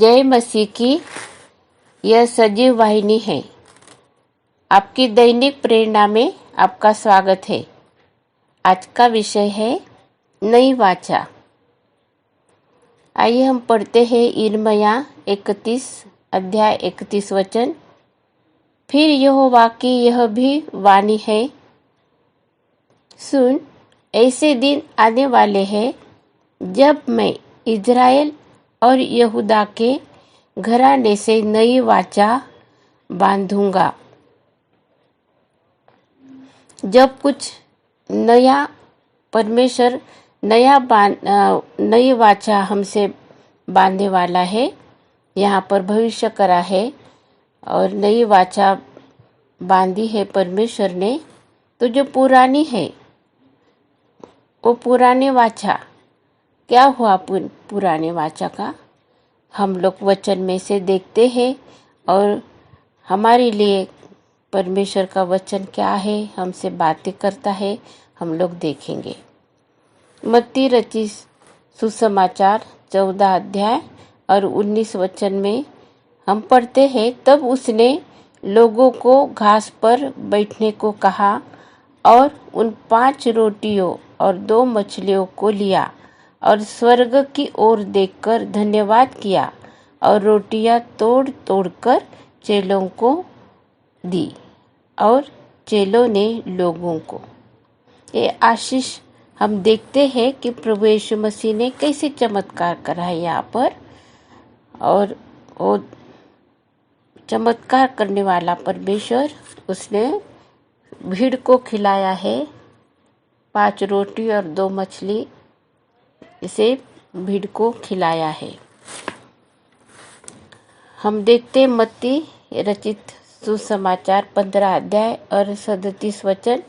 जय मसीह की यह सजीव वाहिनी है। आपकी दैनिक प्रेरणा में आपका स्वागत है। आज का विषय है नई वाचा। आइए हम पढ़ते हैं यिर्मयाह 31 अध्याय 31 वचन। फिर यहोवा की यह भी वाणी है, सुन, ऐसे दिन आने वाले हैं जब मैं इज़राइल और यहूदा के घराने से नई वाचा बांधूंगा। जब कुछ नया परमेश्वर नई वाचा हमसे बांधने वाला है। यहाँ पर भविष्य करा है और नई वाचा बांधी है परमेश्वर ने। तो जो पुरानी है वो पुराने वाचा क्या हुआ? पुराने वाचा का हम लोग वचन में से देखते हैं और हमारे लिए परमेश्वर का वचन क्या है, हमसे बातें करता है, हम लोग देखेंगे। मत्ती रचित सुसमाचार 14 अध्याय और 19 वचन में हम पढ़ते हैं, तब उसने लोगों को घास पर बैठने को कहा और उन 5 रोटियों और 2 मछलियों को लिया और स्वर्ग की ओर देखकर धन्यवाद किया और रोटियां तोड़ तोड़ कर चेलों को दी और चेलों ने लोगों को। ये आशीष हम देखते हैं कि प्रभु यीशु मसीह ने कैसे चमत्कार करा है यहाँ पर। और वो चमत्कार करने वाला परमेश्वर, उसने भीड़ को खिलाया है 5 रोटी और 2 मछली, इसे भीड़ को खिलाया है। हम देखते मत्ती रचित सुसमाचार 15 अध्याय और 37 वचन।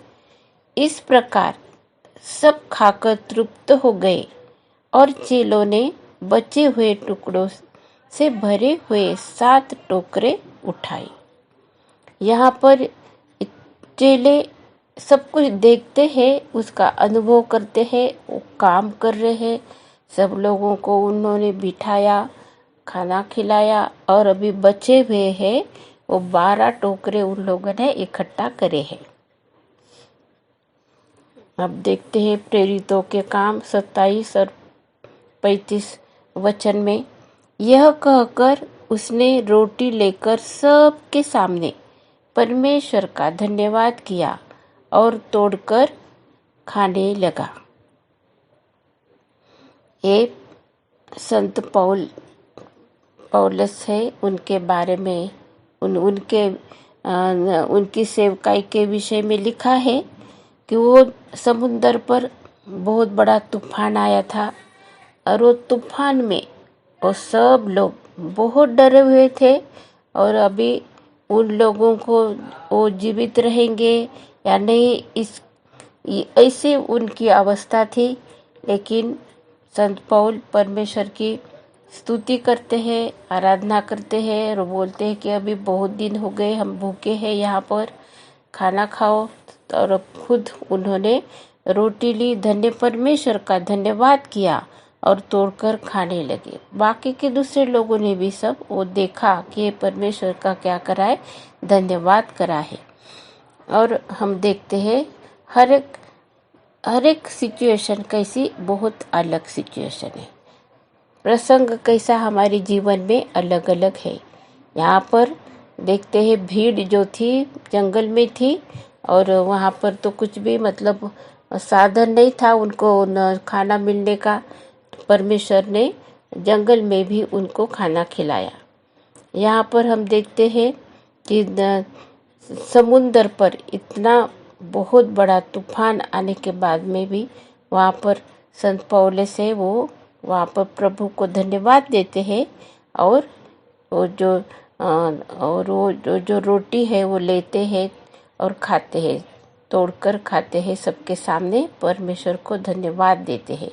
इस प्रकार सब खाकर तृप्त हो गए और चेलों ने बचे हुए टुकड़ों से भरे हुए 7 टोकरे उठाए। यहाँ पर चेले सब कुछ देखते हैं, उसका अनुभव करते हैं, वो काम कर रहे हैं। सब लोगों को उन्होंने बिठाया, खाना खिलाया और अभी बचे हुए हैं वो 12 टोकरे उन लोगों ने इकट्ठा करे हैं। अब देखते हैं प्रेरितों के काम 27 और 35 वचन में। यह कहकर उसने रोटी लेकर सबके सामने परमेश्वर का धन्यवाद किया और तोड़कर खाने लगा। ये संत पौलुस है, उनके बारे में उनकी सेवकाई के विषय में लिखा है कि वो समुद्र पर बहुत बड़ा तूफान आया था और वो तूफान में वो सब लोग बहुत डरे हुए थे और अभी उन लोगों को वो जीवित रहेंगे या नहीं, ऐसे उनकी अवस्था थी। लेकिन संत पौल परमेश्वर की स्तुति करते हैं, आराधना करते हैं और बोलते हैं कि अभी बहुत दिन हो गए, हम भूखे हैं, यहाँ पर खाना खाओ। और खुद उन्होंने रोटी ली, परमेश्वर का धन्यवाद किया और तोड़कर खाने लगे। बाकी के दूसरे लोगों ने भी सब वो देखा कि परमेश्वर का क्या करा है, धन्यवाद करा है। और हम देखते हैं हर एक सिचुएशन कैसी बहुत अलग सिचुएशन है। प्रसंग कैसा हमारे जीवन में अलग अलग है। यहाँ पर देखते हैं भीड़ जो थी जंगल में थी और वहाँ पर तो कुछ भी मतलब साधन नहीं था उनको खाना मिलने का। परमेश्वर ने जंगल में भी उनको खाना खिलाया। यहाँ पर हम देखते हैं कि समुद्र पर इतना बहुत बड़ा तूफान आने के बाद में भी वहाँ पर संत पौलुस है, वो वहाँ पर प्रभु को धन्यवाद देते हैं और वो जो रोटी है वो लेते हैं और खाते हैं, तोड़कर खाते हैं, सबके सामने परमेश्वर को धन्यवाद देते हैं।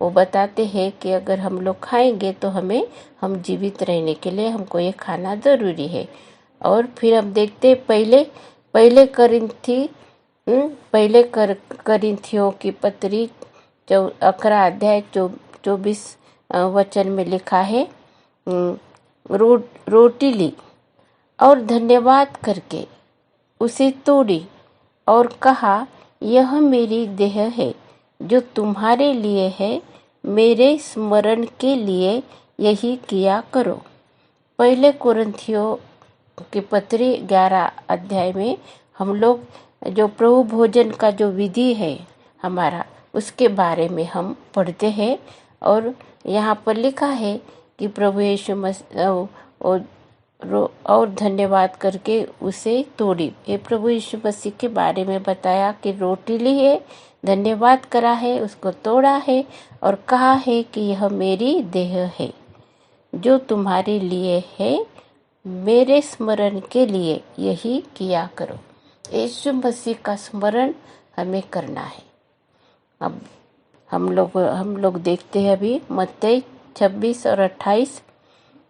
वो बताते हैं कि अगर हम लोग खाएंगे तो हम जीवित रहने के लिए हमको ये खाना ज़रूरी है। और फिर हम देखते पहले करिन्थियों की पत्री 11 अध्याय 24 वचन में लिखा है, रोटी ली और धन्यवाद करके उसे तोड़ी और कहा, यह मेरी देह है जो तुम्हारे लिए है, मेरे स्मरण के लिए यही किया करो। पहले कुरिन्थियों की पत्री 11 अध्याय में हम लोग जो प्रभु भोजन का जो विधि है हमारा, उसके बारे में हम पढ़ते हैं। और यहाँ पर लिखा है कि प्रभु यीशु मसीह और धन्यवाद करके उसे तोड़ी। ये प्रभु यीशु मसीह के बारे में बताया कि रोटी ली है, धन्यवाद करा है, उसको तोड़ा है और कहा है कि यह मेरी देह है जो तुम्हारे लिए है, मेरे स्मरण के लिए यही किया करो। यीशु मसीह का स्मरण हमें करना है। अब हम लोग देखते हैं अभी मत्ती 26 और 28,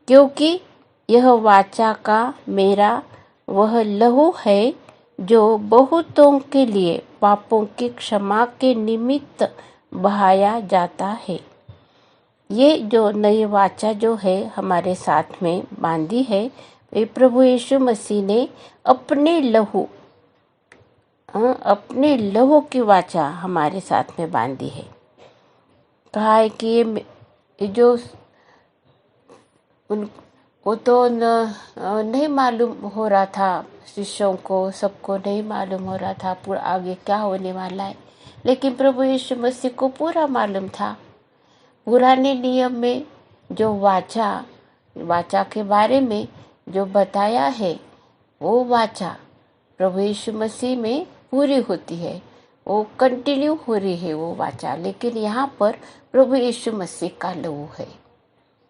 क्योंकि यह वाचा का मेरा वह लहू है जो बहुतों के लिए पापों की क्षमा के निमित्त बहाया जाता है। ये जो नई वाचा जो है हमारे साथ में बांधी है, वे प्रभु यीशु मसीह ने अपने लहू की वाचा हमारे साथ में बांधी है। कहा है कि ये जो वो तो नहीं मालूम हो रहा था, शिष्यों को सबको नहीं मालूम हो रहा था पूरा आगे क्या होने वाला है, लेकिन प्रभु यीशु मसीह को पूरा मालूम था। पुराने नियम में जो वाचा के बारे में जो बताया है, वो वाचा प्रभु यीशु मसीह में पूरी होती है, वो कंटिन्यू हो रही है वो वाचा। लेकिन यहाँ पर प्रभु यीशु मसीह का लहू है,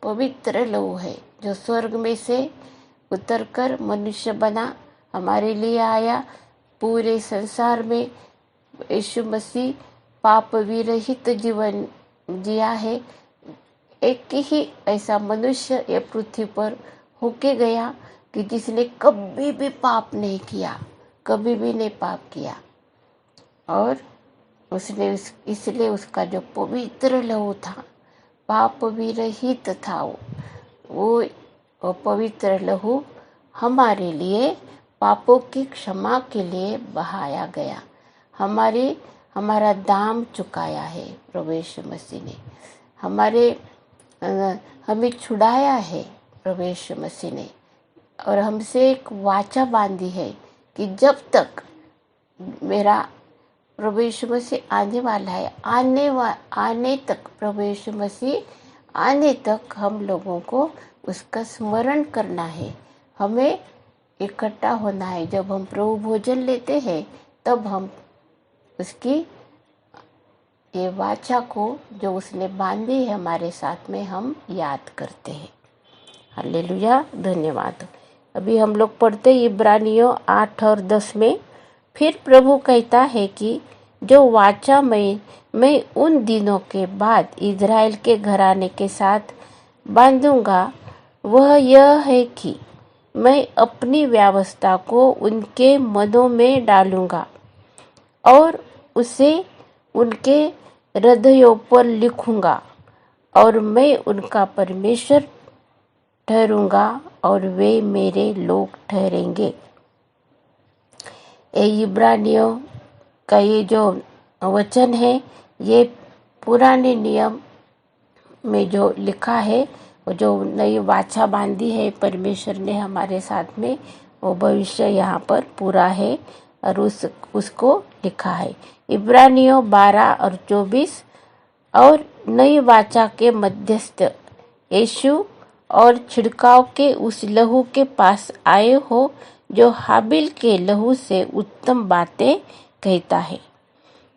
पवित्र लहू है, जो स्वर्ग में से उतरकर मनुष्य बना, हमारे लिए आया। पूरे संसार में यीशु मसीह पाप विरहित जीवन जिया है। एक ही ऐसा मनुष्य ये पृथ्वी पर होके गया कि जिसने कभी भी पाप नहीं किया, कभी भी नहीं पाप किया। और उसने इसलिए उसका जो पवित्र लहू था, पाप विरहित था, वो पवित्र लहू हमारे लिए पापों की क्षमा के लिए बहाया गया। हमारा दाम चुकाया है प्रभु यीशु मसीह ने। हमें छुड़ाया है प्रभु यीशु मसीह ने, और हमसे एक वाचा बांधी है कि जब तक मेरा प्रभु यीशु मसीह आने वाला है, आने तक, प्रभु यीशु मसीह आने तक हम लोगों को उसका स्मरण करना है। हमें इकट्ठा होना है। जब हम प्रभु भोजन लेते हैं तब हम उसकी ये वाचा को जो उसने बांधी है हमारे साथ में, हम याद करते हैं। हालेलुया, धन्यवाद। अभी हम लोग पढ़ते इब्रानियों 8 और 10 में, फिर प्रभु कहता है कि जो वाचा मैं उन दिनों के बाद इज़राइल के घराने के साथ बांधूंगा, वह यह है कि मैं अपनी व्यवस्था को उनके मनों में डालूंगा और उसे उनके हृदयों पर लिखूंगा, और मैं उनका परमेश्वर ठहरूंगा और वे मेरे लोग ठहरेंगे। इब्रानियों का ये जो वचन है, ये पुराने नियम में जो लिखा है, वो जो नई वाचा बांधी है परमेश्वर ने हमारे साथ में, वो भविष्य यहाँ पर पूरा है और उसको लिखा है। इब्रानियों 12 और 24, और नई वाचा के मध्यस्थ यीशु और छिड़काव के उस लहू के पास आए हो जो हाबिल के लहू से उत्तम बातें कहता है।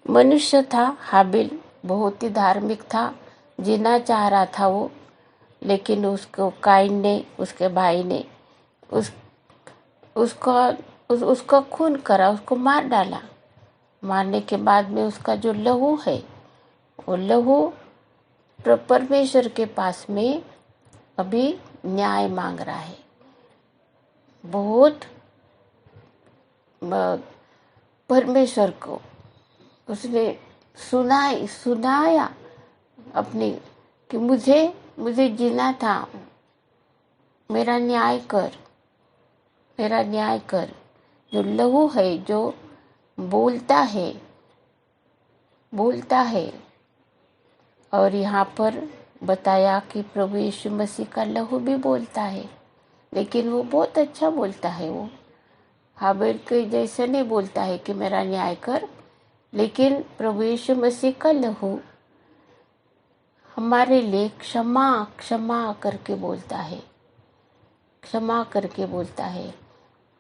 मनुष्य था हाबिल, बहुत ही धार्मिक था, जीना चाह रहा था वो, लेकिन उसको काइन ने, उसके भाई ने उसका खून करा, उसको मार डाला। मारने के बाद में उसका जो लहू है, वो लहू परमेश्वर के पास में अभी न्याय मांग रहा है। बहुत परमेश्वर को उसने सुनाया अपने कि मुझे जीना था, मेरा न्याय कर, मेरा न्याय कर। जो लहू है, जो बोलता है। और यहाँ पर बताया कि प्रभु यीशु मसीह का लहू भी बोलता है, लेकिन वो बहुत अच्छा बोलता है। वो हाबेल के जैसे नहीं बोलता है कि मेरा न्याय कर, लेकिन प्रभु यीशु मसीह का लहू हमारे लिए क्षमा क्षमा करके बोलता है, क्षमा करके बोलता है।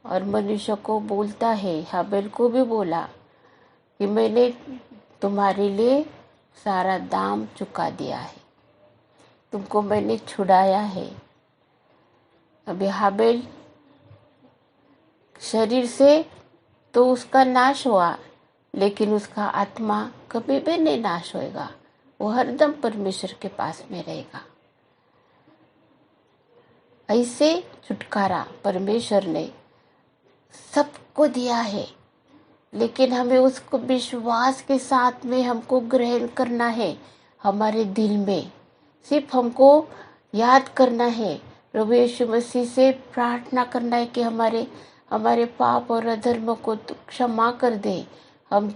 और मनुष्य को बोलता है, हाबेल को भी बोला कि मैंने तुम्हारे लिए सारा दाम चुका दिया है, तुमको मैंने छुड़ाया है। अभी हाबेल शरीर से तो उसका नाश हुआ, लेकिन उसका आत्मा कभी भी नहीं नाश होएगा। वो हरदम परमेश्वर के पास में रहेगा। ऐसे छुटकारा परमेश्वर ने सबको दिया है, लेकिन हमें उसको विश्वास के साथ में हमको ग्रहण करना है। हमारे दिल में सिर्फ हमको याद करना है, प्रभु यीशु मसीह से प्रार्थना करना है कि हमारे पाप और अधर्म को तू क्षमा कर दे। हम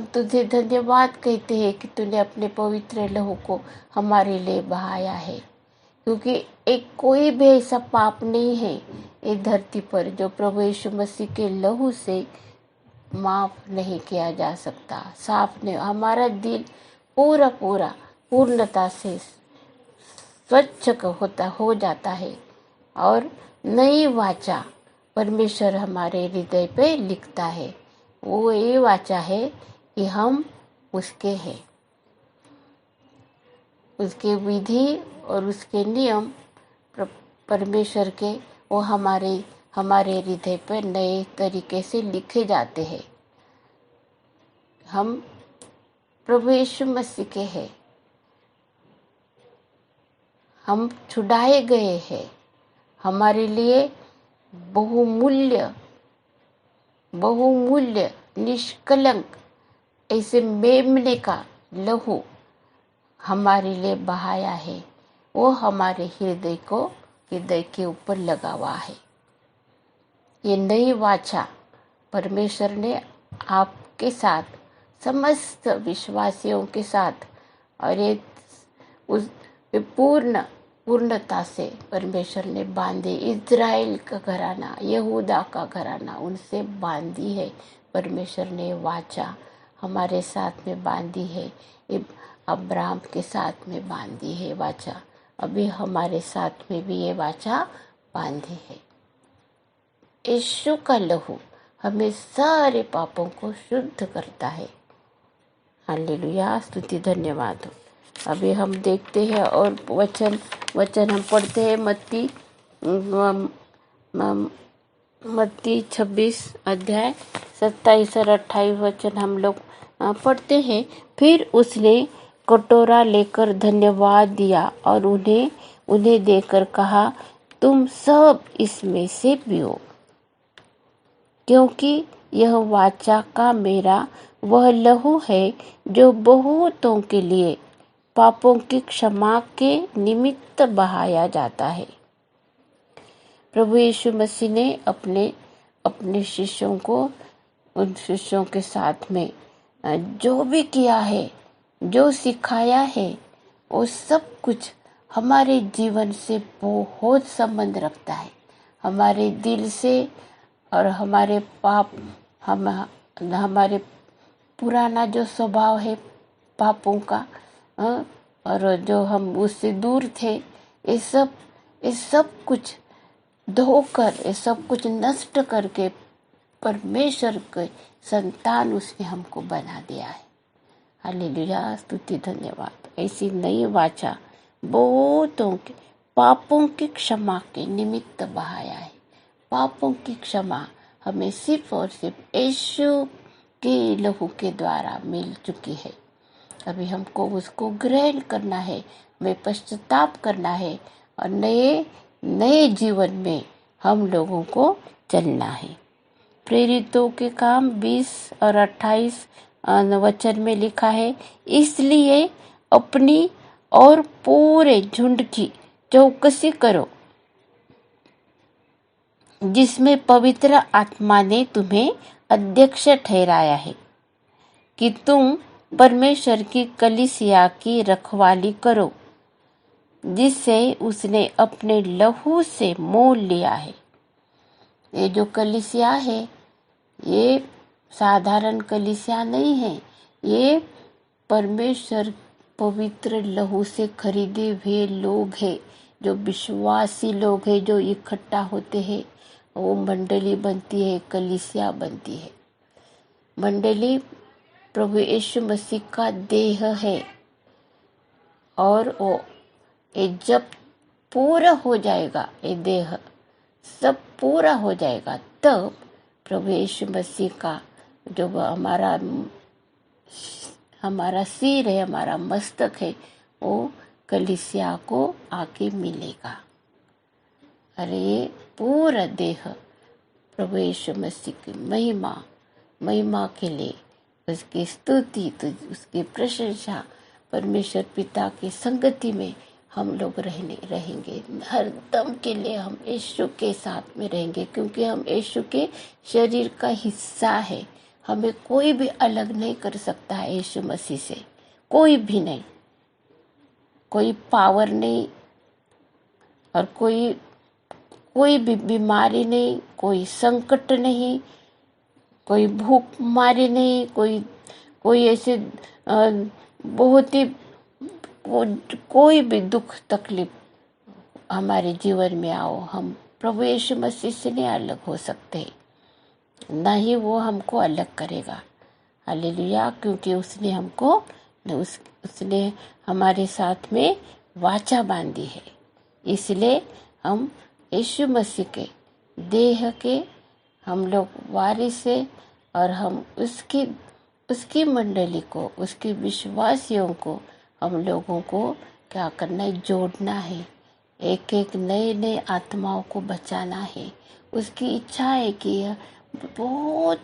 तुझे धन्यवाद कहते हैं कि तूने अपने पवित्र लहू को हमारे लिए बहाया है, क्योंकि एक कोई भी ऐसा पाप नहीं है इस धरती पर जो प्रभु यीशु मसीह के लहू से माफ नहीं किया जा सकता, साफ नहीं। हमारा दिल पूर्णता से स्वच्छ हो जाता है, और नई वाचा परमेश्वर हमारे हृदय पे लिखता है। वो ये वाचा है कि हम उसके हैं। उसके विधि और उसके नियम परमेश्वर के वो हमारे हृदय पर नए तरीके से लिखे जाते हैं। हम प्रभु यीशु मसीह के हैं, हम छुड़ाए गए हैं। हमारे लिए बहुमूल्य निष्कलंक ऐसे मेमने का लहू हमारे लिए बहाया है। वो हमारे हृदय के ऊपर लगा हुआ है। ये नई वाचा परमेश्वर ने आपके साथ, समस्त विश्वासियों के साथ, और ये उस पूर्णता से परमेश्वर ने बांधे। इज़राइल का घराना, यहूदा का घराना, उनसे बांधी है परमेश्वर ने वाचा। हमारे साथ में बांधी है, अब्राहम के साथ में बांधी है वाचा। अभी हमारे साथ में भी ये वाचा बांधी है। यीशु का लहू हमें सारे पापों को शुद्ध करता है। हालेलुया, स्तुति धन्यवाद हो। अभी हम देखते हैं और वचन हम पढ़ते हैं। मत्ती 26 अध्याय 27 और 28 वचन हम लोग पढ़ते हैं। फिर उसने कटोरा लेकर धन्यवाद दिया और उन्हें देकर कहा, तुम सब इसमें से पियो, क्योंकि यह वाचा का मेरा वह लहू है जो बहुतों के लिए पापों की क्षमा के निमित्त बहाया जाता है। प्रभु यीशु मसीह ने अपने शिष्यों को, उन शिष्यों के साथ में जो भी किया है, जो सिखाया है, वो सब कुछ हमारे जीवन से बहुत संबंध रखता है। हमारे दिल से और हमारे पाप, हमारे पुराना जो स्वभाव है पापों का, और जो हम उससे दूर थे, ये सब कुछ धोकर, ये सब कुछ नष्ट करके परमेश्वर के संतान उसने हमको बना दिया है। हालेलुया, स्तुति धन्यवाद। ऐसी नई वाचा बहुतों के पापों की क्षमा के निमित्त बहाया है। पापों की क्षमा हमें सिर्फ और सिर्फ यीशु के लहू के द्वारा मिल चुकी है। अभी हमको उसको ग्रहण करना है, हमें पश्चाताप करना है, और नए जीवन में हम लोगों को चलना है। प्रेरितों के काम 20 और 28 वचन में लिखा है, इसलिए अपनी और पूरे झुंड की चौकसी करो जिसमें पवित्र आत्मा ने तुम्हें अध्यक्ष ठहराया है कि तुम परमेश्वर की कलीसिया की रखवाली करो, जिससे उसने अपने लहू से मोल लिया है। ये जो कलीसिया है, ये साधारण कलीसिया नहीं है, ये परमेश्वर पवित्र लहू से खरीदे हुए लोग हैं, जो विश्वासी लोग हैं, जो इकट्ठा होते हैं, वो मंडली बनती है, कलीसिया बनती है। मंडली प्रभु यीशु मसीह का देह है, और वो ये जब पूरा हो जाएगा, ये देह सब पूरा हो जाएगा, तब प्रभु यीशु मसीह का जो हमारा सिर है, हमारा मस्तक है, वो कलीसिया को आके मिलेगा। अरे ये पूरा देह प्रभु यीशु मसीह की महिमा के लिए, उसकी स्तुति, तो उसकी प्रशंसा, परमेश्वर पिता की संगति में हम लोग रहेंगे हर दम के लिए। हम यीशु के साथ में रहेंगे, क्योंकि हम यीशु के शरीर का हिस्सा है। हमें कोई भी अलग नहीं कर सकता है यीशु मसीह से, कोई भी नहीं। कोई पावर नहीं, और कोई भी बीमारी नहीं, कोई संकट नहीं, कोई भूख मारी नहीं, कोई ऐसे बहुत ही कोई भी दुख तकलीफ हमारे जीवन में आओ, हम प्रभु यीशु मसीह से नहीं अलग हो सकते, ना ही वो हमको अलग करेगा। हालेलुया, क्योंकि उसने हमारे साथ में वाचा बांधी है। इसलिए हम यीशु मसीह के देह के हम लोग वारिस है, और हम उसकी मंडली को, उसके विश्वासियों को, हम लोगों को क्या करना है, जोड़ना है। एक एक नए आत्माओं को बचाना है। उसकी इच्छा है कि बहुत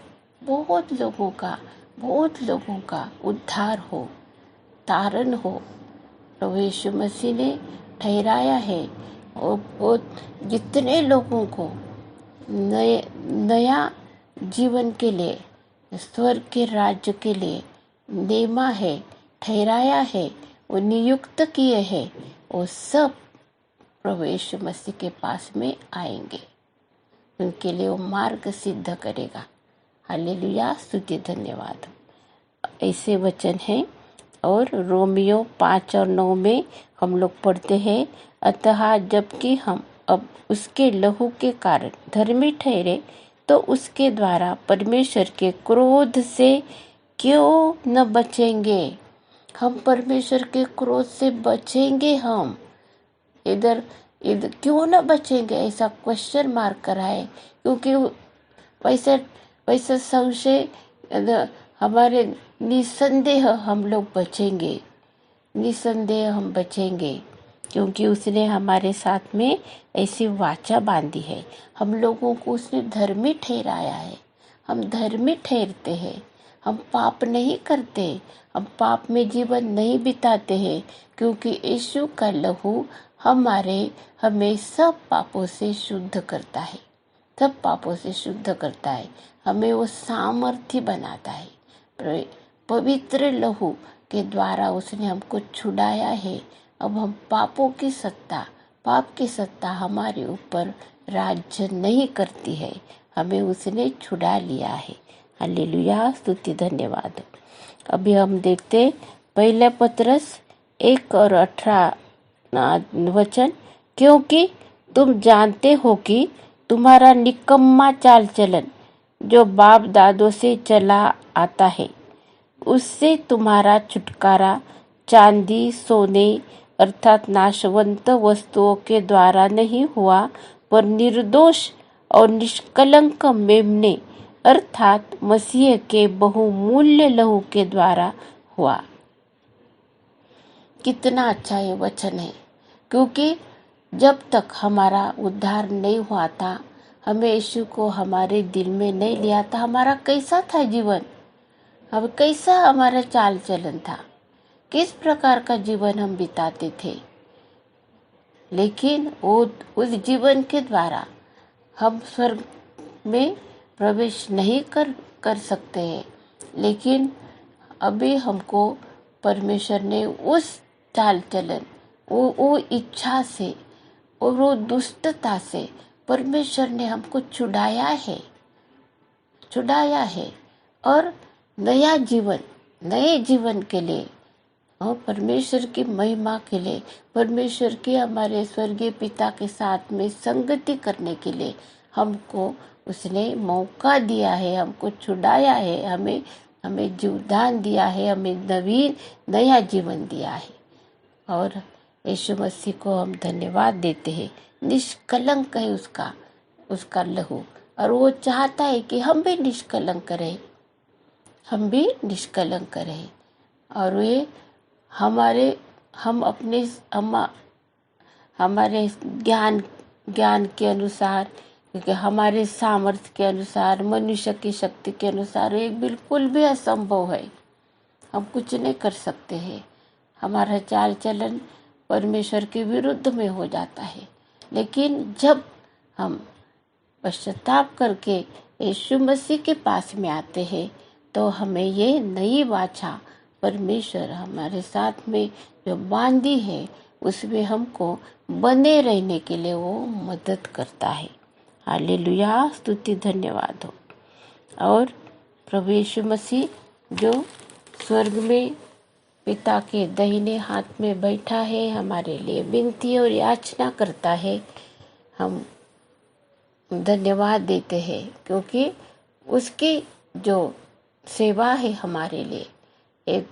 लोगों का उद्धार हो, तारण हो। प्रभु यीशु मसीह ने ठहराया है, और जितने लोगों को नया जीवन के लिए, स्वर्ग के राज्य के लिए नेमा है, ठहराया है, वो नियुक्त किए हैं, वो सब प्रभु यीशु मसीह के पास में आएंगे। उनके लिए वो मार्ग सिद्ध करेगा। हालेलुया, स्तुति धन्यवाद। ऐसे वचन हैं, और रोमियो 5 और 9 में हम लोग पढ़ते हैं, अतः जबकि हम अब उसके लहू के कारण धर्मी ठहरे, तो उसके द्वारा परमेश्वर के क्रोध से क्यों न बचेंगे। हम परमेश्वर के क्रोध से बचेंगे। हम इधर क्यों न बचेंगे, ऐसा क्वेश्चन मार्क करा है, क्योंकि वैसा संशय हमारे निसंदेह हम लोग बचेंगे, निसंदेह हम बचेंगे, क्योंकि उसने हमारे साथ में ऐसी वाचा बांधी है। हम लोगों को उसने धर्मी ठहराया है। हम धर्मी ठहरते हैं, हम पाप नहीं करते, हम पाप में जीवन नहीं बिताते हैं, क्योंकि यीशु का लहू हमें सब पापों से शुद्ध करता है, सब पापों से शुद्ध करता है। हमें वो सामर्थ्य बनाता है। पवित्र लहू के द्वारा उसने हमको छुड़ाया है। अब हम पाप की सत्ता हमारे ऊपर राज्य नहीं करती है, हमें उसने छुड़ा लिया है। हालेलुया, स्तुति धन्यवाद। अभी हम देखते पहले पत्रस 1 और 18 वचन, क्योंकि तुम जानते हो कि तुम्हारा निकम्मा चाल चलन जो बाप दादों से चला आता है, उससे तुम्हारा छुटकारा चांदी सोने अर्थात नाशवंत वस्तुओं के द्वारा नहीं हुआ, पर निर्दोष और निष्कलंक मेमने अर्थात मसीह के बहुमूल्य लहू के द्वारा हुआ। कितना अच्छा ये वचन है, क्योंकि जब तक हमारा उद्धार नहीं हुआ था, हमें यीशु को हमारे दिल में नहीं लिया था, हमारा कैसा था जीवन, अब कैसा हमारा चाल चलन था, किस प्रकार का जीवन हम बिताते थे। लेकिन वो उस जीवन के द्वारा हम स्वर्ग में प्रवेश नहीं कर सकते हैं, लेकिन अभी हमको परमेश्वर ने उस चाल चलन, वो इच्छा से और वो दुष्टता से परमेश्वर ने हमको छुड़ाया है और नए जीवन के लिए और परमेश्वर की महिमा के लिए, परमेश्वर के हमारे स्वर्गीय पिता के साथ में संगति करने के लिए हमको उसने मौका दिया है, हमको छुड़ाया है, हमें जीवदान दिया है, हमें नया जीवन दिया है। और यीशु मसीह को हम धन्यवाद देते हैं। निष्कलंक है उसका लहू, और वो चाहता है कि हम भी निष्कलंक रहें, और वे हमारे ज्ञान के अनुसार, क्योंकि हमारे सामर्थ्य के अनुसार, मनुष्य की शक्ति के अनुसार ये बिल्कुल भी असंभव है। हम कुछ नहीं कर सकते हैं। हमारा चाल चलन परमेश्वर के विरुद्ध में हो जाता है। लेकिन जब हम पश्चाताप करके यीशु मसीह के पास में आते हैं, तो हमें ये नई वाचा परमेश्वर हमारे साथ में जो बांधी है, उसमें हमको बने रहने के लिए वो मदद करता है। हालेलुया, स्तुति धन्यवाद हो। और प्रभु यीशु मसीह जो स्वर्ग में पिता के दाहिने हाथ में बैठा है, हमारे लिए विनती और याचना करता है। हम धन्यवाद देते हैं, क्योंकि उसकी जो सेवा है हमारे लिए, एक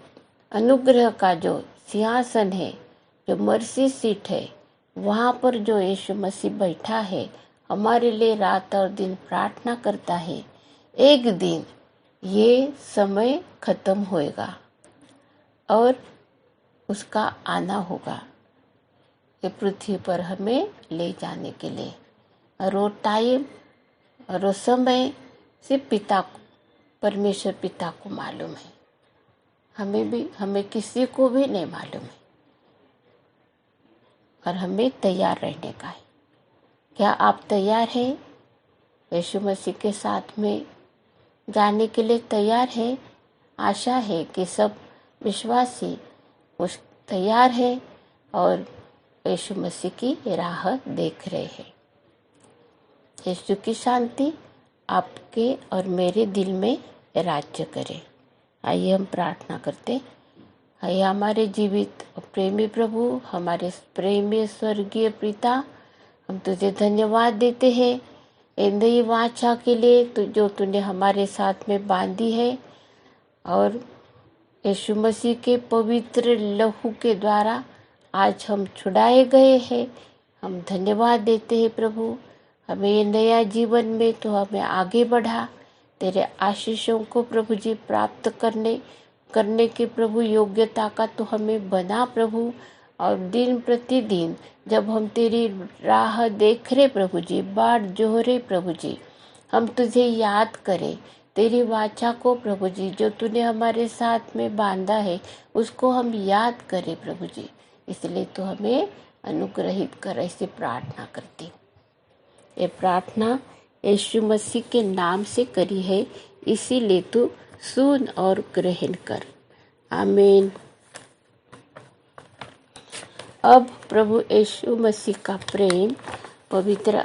अनुग्रह का जो सिंहासन है, जो मर्सी सीट है, वहाँ पर जो यीशु मसीह बैठा है, हमारे लिए रात और दिन प्रार्थना करता है। एक दिन ये समय खत्म होएगा और उसका आना होगा ये पृथ्वी पर हमें ले जाने के लिए। और वो टाइम और वो समय सिर्फ परमेश्वर पिता को मालूम है। हमें किसी को भी नहीं मालूम है। और हमें तैयार रहने का है। क्या आप तैयार हैं? यीशु मसीह के साथ में जाने के लिए तैयार है? आशा है कि सब विश्वासी उस तैयार है और यीशु मसीह की राह देख रहे हैं। यीशु की शांति आपके और मेरे दिल में राज्य करे। आइए हम प्रार्थना करते। आइए हमारे जीवित और प्रेमी प्रभु, हमारे प्रेमी स्वर्गीय पिता, हम तुझे धन्यवाद देते हैं इन नई वाचा के लिए जो तूने हमारे साथ में बांधी है, और यीशु मसीह के पवित्र लहू के द्वारा आज हम छुड़ाए गए हैं। हम धन्यवाद देते हैं प्रभु। हमें ये नया जीवन में तो हमें आगे बढ़ा, तेरे आशीषों को प्रभु जी प्राप्त करने के प्रभु योग्यता का तो हमें बना प्रभु। और दिन प्रतिदिन जब हम तेरी राह देख रहे प्रभु जी, बाट जोहरे प्रभु जी, हम तुझे याद करें, तेरी वाचा को प्रभु जी जो तूने हमारे साथ में बांधा है उसको हम याद करें प्रभु जी। इसलिए तो हमें अनुग्रहित कर, ऐसे प्रार्थना करती। ये प्रार्थना यीशु मसीह के नाम से करी है, इसीलिए तू सुन और ग्रहण कर। आमीन। अब प्रभु यीशु मसीह का प्रेम, पवित्र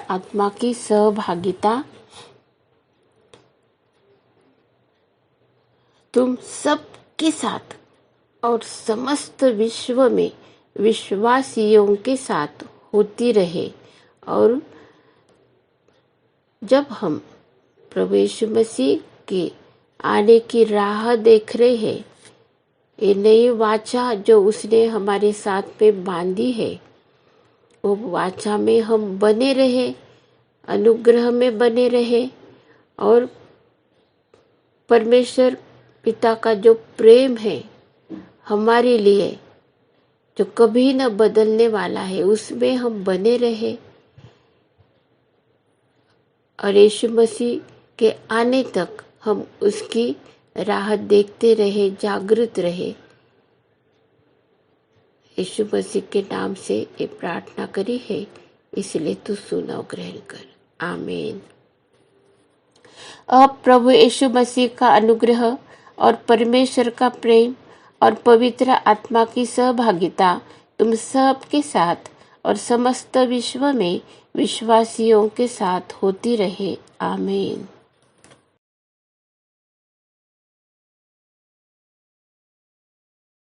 आत्मा की सहभागिता तुम सब के साथ और समस्त विश्व में विश्वासियों के साथ होती रहे। और जब हम प्रभु यीशु मसीह के आने की राह देख रहे हैं, ये नई वाचा जो उसने हमारे साथ में बांधी है, वो वाचा में हम बने रहे, अनुग्रह में बने रहे, और परमेश्वर पिता का जो प्रेम है हमारे लिए, जो कभी न बदलने वाला है, उसमें हम बने रहे। और यीशु मसीह के आने तक हम उसकी राह देखते रहे, जागृत रहे। यीशु मसीह के नाम से ये प्रार्थना करी है, इसलिए तू सुन और ग्रहण कर। आमीन। अब प्रभु यीशु मसीह का अनुग्रह और परमेश्वर का प्रेम और पवित्र आत्मा की सहभागिता तुम सब के साथ और समस्त विश्व में विश्वासियों के साथ होती रहे। आमीन।